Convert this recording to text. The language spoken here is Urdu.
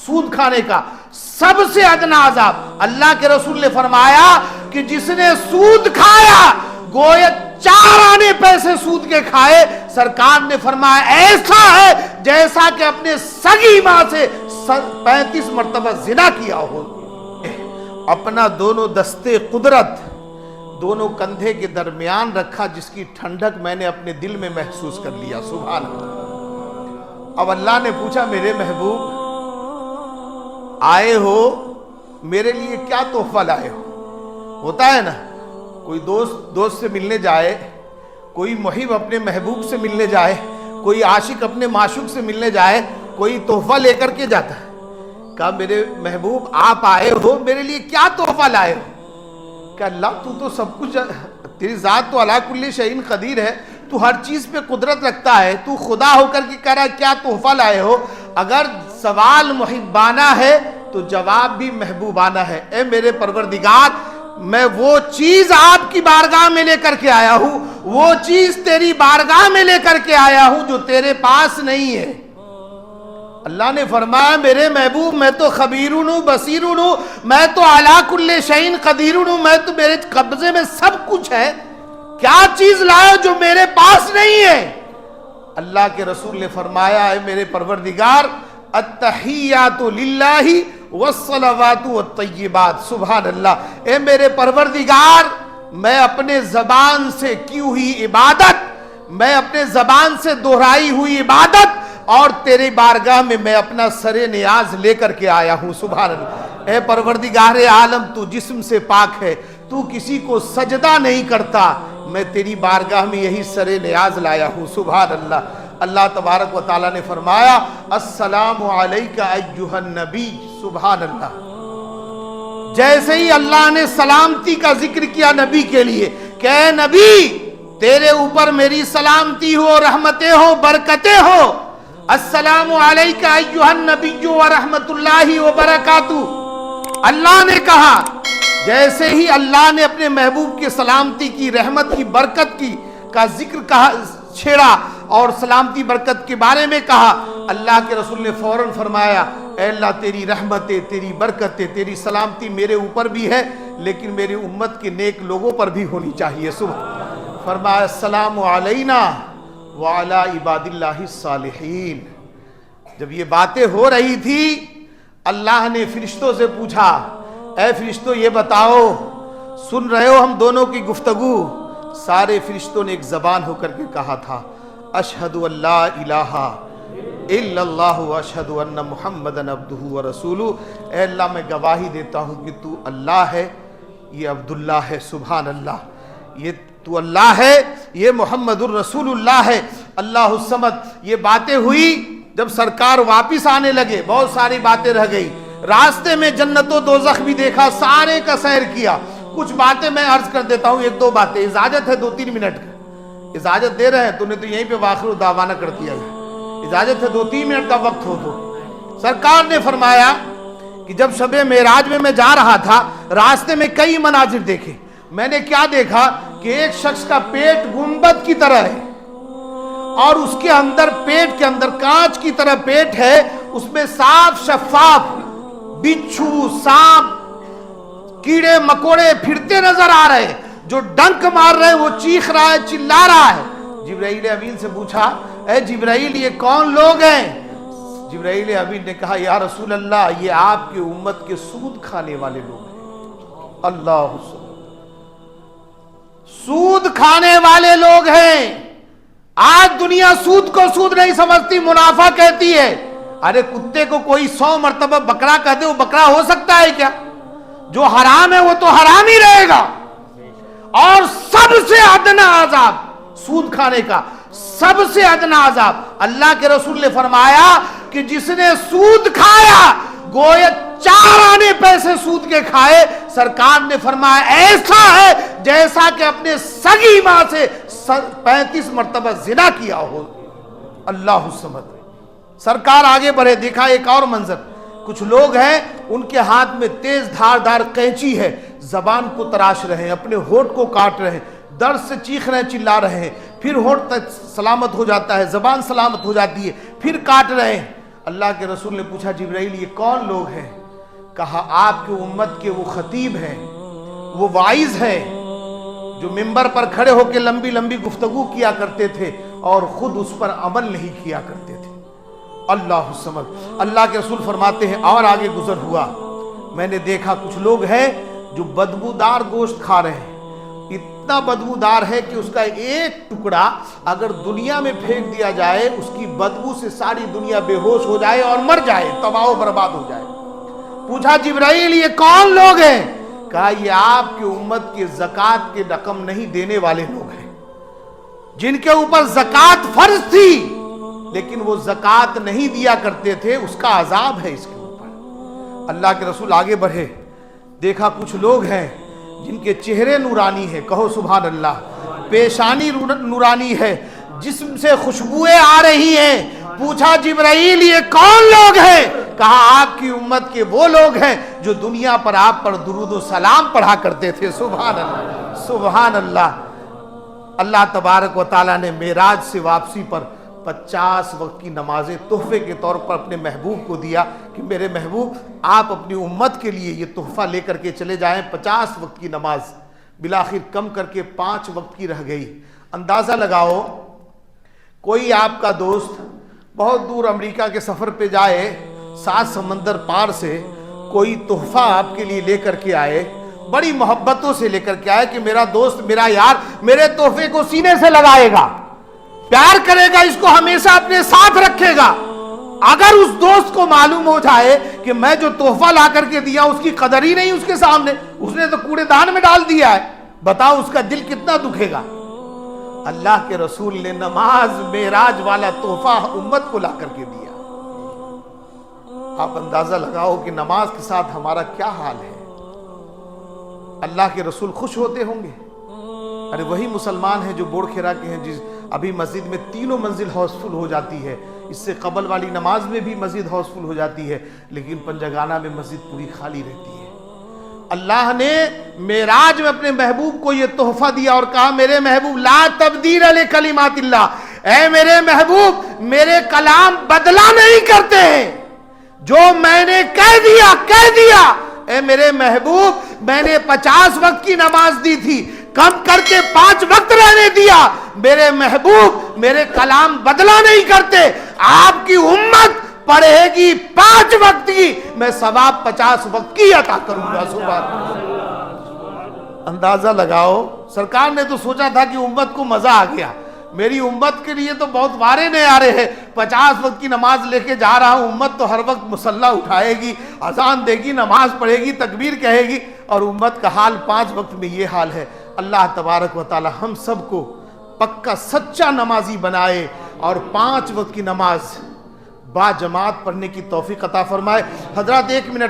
سود کھانے کا سب سے ادنا عذاب. اللہ کے رسول نے فرمایا کہ جس نے سود کھایا گویا 4 آنے پیسے سود کے کھائے. سرکار نے فرمایا ایسا ہے جیسا کہ اپنے سگی ماں سے 35 مرتبہ زنا کیا ہو. اپنا دونوں دستے قدرت دونوں کندھے کے درمیان رکھا جس کی ٹھنڈک میں نے اپنے دل میں محسوس کر لیا. سبحان اللہ. اب اللہ نے پوچھا میرے محبوب آئے ہو میرے لیے کیا تحفہ لائے ہو؟ ہوتا ہے نا کوئی دوست سے ملنے جائے, کوئی محب اپنے محبوب سے ملنے جائے, کوئی عاشق اپنے معشوق سے ملنے جائے, کوئی تحفہ لے کر کے جاتا ہے. کہا میرے محبوب آپ آئے ہو میرے لیے کیا تحفہ لائے ہو؟ کہ اللہ تو تو سب کچھ, تیری ذات تو علی کل شیء قدیر ہے, تو ہر چیز پہ قدرت رکھتا ہے, تو خدا ہو کر کے کہہ رہا ہے کیا تحفہ لائے ہو؟ اگر سوال محبانہ ہے تو جواب بھی محبوبانہ ہے. اے میرے پروردگار میں وہ چیز آپ کی بارگاہ میں لے کر کے آیا ہوں, وہ چیز تیری بارگاہ میں لے کر کے آیا ہوں جو تیرے پاس نہیں ہے. اللہ نے فرمایا میرے محبوب میں تو خبیرون ہوں, بصیرون ہوں, میں تو علی کل شیء قدیرون ہوں, میں تو میرے قبضے میں سب کچھ ہے, کیا چیز لائے جو میرے پاس نہیں ہے؟ اللہ کے رسول نے فرمایا اے میرے پروردگار التحیات للہ والصلوات والطیبات. سبحان اللہ. اے میرے پروردگار میں اپنے زبان سے کی ہوئی عبادت, میں اپنے زبان سے دہرائی ہوئی عبادت اور تیرے بارگاہ میں میں اپنا سر نیاز لے کر کے آیا ہوں. سبحان اللہ. اے پروردگار عالم تو جسم سے پاک ہے, تو کسی کو سجدہ نہیں کرتا, میں تیری بارگاہ میں یہی سر نیاز لایا ہوں. سبحان اللہ. اللہ تبارک و تعالیٰ نے فرمایا السلام علیک ایھا النبی. سبحان اللہ. جیسے ہی اللہ نے سلامتی کا ذکر کیا نبی کے لیے کہ اے نبی تیرے اوپر میری سلامتی ہو, رحمتیں ہو, برکتیں ہو. السلام علیک ایھا النبی ورحمۃ اللہ وبرکاتہ. اللہ نے کہا جیسے ہی اللہ نے اپنے محبوب کی سلامتی کی, رحمت کی, برکت کی کا ذکر کہا چھیڑا اور سلامتی برکت کے بارے میں کہا, اللہ کے رسول نے فوراً فرمایا اے اللہ تیری رحمتیں, تیری برکتیں, تیری سلامتی میرے اوپر بھی ہے لیکن میری امت کے نیک لوگوں پر بھی ہونی چاہیے. فرمایا السلام علینا وعلی عباد اللہ الصالحین. جب یہ باتیں ہو رہی تھی اللہ نے فرشتوں سے پوچھا اے فرشتوں یہ بتاؤ سن رہے ہو ہم دونوں کی گفتگو؟ سارے فرشتوں نے ایک زبان ہو کر کے کہا تھا اشہد ان لا الہ الا اللہ واشہد ان محمدن عبدہ ورسولہ. اے اللہ میں گواہی دیتا ہوں کہ تو اللہ ہے, یہ عبداللہ ہے. سبحان اللہ. یہ تو اللہ ہے, یہ محمد الرسول اللہ ہے. اللہ الصمد. یہ باتیں ہوئی جب سرکار واپس آنے لگے بہت ساری باتیں رہ گئی. راستے میں جنت و دوزخ بھی دیکھا, سارے کا سیر کیا. کچھ باتیں میں عرض کر دیتا ہوں, 1-2 باتیں. اجازت ہے 2-3 منٹ کا؟ اجازت دے رہے ہیں تو نے تو یہیں پہ واخر دعوانا کر دیا ہے. اجازت ہے 2-3 منٹ کا وقت ہو تو. سرکار نے فرمایا کہ جب شب معراج میں جا رہا تھا راستے میں کئی مناظر دیکھے. میں نے کیا دیکھا کہ ایک شخص کا پیٹ گنبد کی طرح ہے اور اس کے اندر پیٹ کے اندر کانچ کی طرح پیٹ ہے, اس میں صاف شفاف بچھو, سانپ, کیڑے مکوڑے پھرتے نظر آ رہے ہیں. جو ڈنک مار رہے ہیں وہ چیخ رہا ہے, چلا رہا ہے. جبرائیل امین سے پوچھا اے جبرائیل یہ کون لوگ ہیں؟ جبرائیل امین نے کہا یا رسول اللہ یہ آپ کی امت کے سود کھانے والے لوگ ہیں. اللہ سود کھانے والے لوگ ہیں. آج دنیا سود کو سود نہیں سمجھتی, منافع کہتی ہے. ارے کتے کو کوئی 100 مرتبہ بکرا کہہ دے وہ بکرا ہو سکتا ہے کیا؟ جو حرام ہے وہ تو حرام ہی رہے گا. اور سب سے ادنا عذاب سود کھانے کا, سب سے ادنا عذاب. اللہ کے رسول نے فرمایا کہ جس نے سود کھایا گویا 4 آنے پیسے سود کے کھائے. سرکار نے فرمایا ایسا ہے جیسا کہ اپنے سگی ماں سے 35 مرتبہ زنا کیا ہو. اللہ الصمد. سرکار آگے بڑھے, دیکھا ایک اور منظر. کچھ لوگ ہیں ان کے ہاتھ میں تیز دھاردار قینچی ہے, زبان کو تراش رہے ہیں, اپنے ہونٹ کو کاٹ رہے ہیں, درد سے چیخ رہے ہیں, چلا رہے ہیں. پھر ہونٹ سلامت ہو جاتا ہے, زبان سلامت ہو جاتی ہے, پھر کاٹ رہے ہیں. اللہ کے رسول نے پوچھا جبرائیل یہ کون لوگ ہیں؟ کہا آپ کی امت کے وہ خطیب ہیں، وہ واعظ ہیں جو منبر پر کھڑے ہو کے لمبی لمبی گفتگو کیا کرتے تھے اور خود اس پر عمل نہیں کیا کرتے تھے۔ اللہ الصمد۔ اللہ کے رسول فرماتے ہیں اور آگے گزر ہوا، میں نے دیکھا کچھ لوگ ہیں جو بدبودار گوشت کھا رہے ہیں، اتنا بدبودار ہے کہ اس کا ایک ٹکڑا اگر دنیا میں پھینک دیا جائے اس کی بدبو سے ساری دنیا بے ہوش ہو جائے اور مر جائے، تباہ و برباد ہو جائے۔ پوچھا جبرائیل یہ کون لوگ ہیں؟ کہا یہ آپ کی امت کے زکوٰۃ کے رقم نہیں دینے والے لوگ ہیں، جن کے اوپر زکوٰۃ فرض تھی لیکن وہ زکوٰۃ نہیں دیا کرتے تھے، اس کا عذاب ہے اس کے اوپر۔ اللہ کے رسول آگے بڑھے، دیکھا کچھ لوگ ہیں جن کے چہرے نورانی ہیں، کہو سبحان اللہ، پیشانی نورانی ہے، جسم سے خوشبوئیں آ رہی ہیں۔ پوچھا جبرائیل یہ کون لوگ ہیں؟ کہا آپ کی امت کے وہ لوگ ہیں جو دنیا پر آپ پر درود و سلام پڑھا کرتے تھے۔ سبحان اللہ، سبحان اللہ۔ اللہ تبارک و تعالیٰ نے معراج سے واپسی پر 50 وقت کی نمازیں تحفے کے طور پر اپنے محبوب کو دیا کہ میرے محبوب آپ اپنی امت کے لیے یہ تحفہ لے کر کے چلے جائیں۔ 50 وقت کی نماز بالآخر کم کر کے 5 وقت کی رہ گئی۔ اندازہ لگاؤ کوئی آپ کا دوست بہت دور امریکہ کے سفر پہ جائے، 7 سمندر پار سے کوئی تحفہ آپ کے لیے لے کر کے آئے، بڑی محبتوں سے لے کر کے آئے کہ میرا دوست، میرا یار میرے تحفے کو سینے سے لگائے گا، پیار کرے گا، اس کو ہمیشہ اپنے ساتھ رکھے گا۔ اگر اس دوست کو معلوم ہو جائے کہ میں جو تحفہ لا کر کے دیا اس کی قدر ہی نہیں اس کے سامنے، اس نے تو کوڑے دان میں ڈال دیا ہے، بتاؤ اس کا دل کتنا دکھے گا۔ اللہ کے رسول نے نماز معراج والا تحفہ امت کو لا کر کے دیا۔ آپ اندازہ لگاؤ کہ نماز کے ساتھ ہمارا کیا حال ہے۔ اللہ کے رسول خوش ہوتے ہوں گے۔ ارے وہی مسلمان ہیں جو بوڑھ کھیرا کے ہیں، جس ابھی مسجد میں 3 منزل ہاؤس فل ہو جاتی ہے، اس سے قبل والی نماز میں بھی مسجد ہاؤس فل ہو جاتی ہے، لیکن پنجگانہ میں مسجد پوری خالی رہتی ہے۔ اللہ نے معراج میں اپنے محبوب کو یہ تحفہ دیا اور کہا میرے محبوب لا تبدیل لکلمات اللہ، اے میرے محبوب میرے کلام بدلا نہیں کرتے ہیں، جو میں نے کہہ دیا۔ اے میرے محبوب میں نے 50 وقت کی نماز دی تھی، کم کر کے 5 وقت رہنے دیا، میرے محبوب میرے کلام بدلا نہیں کرتے۔ آپ کی امت پڑھے گی 5 وقت کی، میں ثواب 50 وقت کی عطا کروں گا۔ سبحان اللہ۔ اندازہ لگاؤ، سرکار نے تو سوچا تھا کہ امت کو مزہ آ گیا، میری امت کے لیے تو بہت وارے نہیں آ رہے ہیں، 50 وقت کی نماز لے کے جا رہا ہوں، امت تو ہر وقت مصلی اٹھائے گی، اذان دے گی، نماز پڑھے گی، تکبیر کہے گی، اور امت کا حال 5 وقت میں یہ حال ہے۔ اللہ تبارک و تعالی ہم سب کو پکا سچا نمازی بنائے اور 5 وقت کی نماز با جماعت پڑھنے کی توفیق عطا فرمائے۔ حضرات 1 منٹ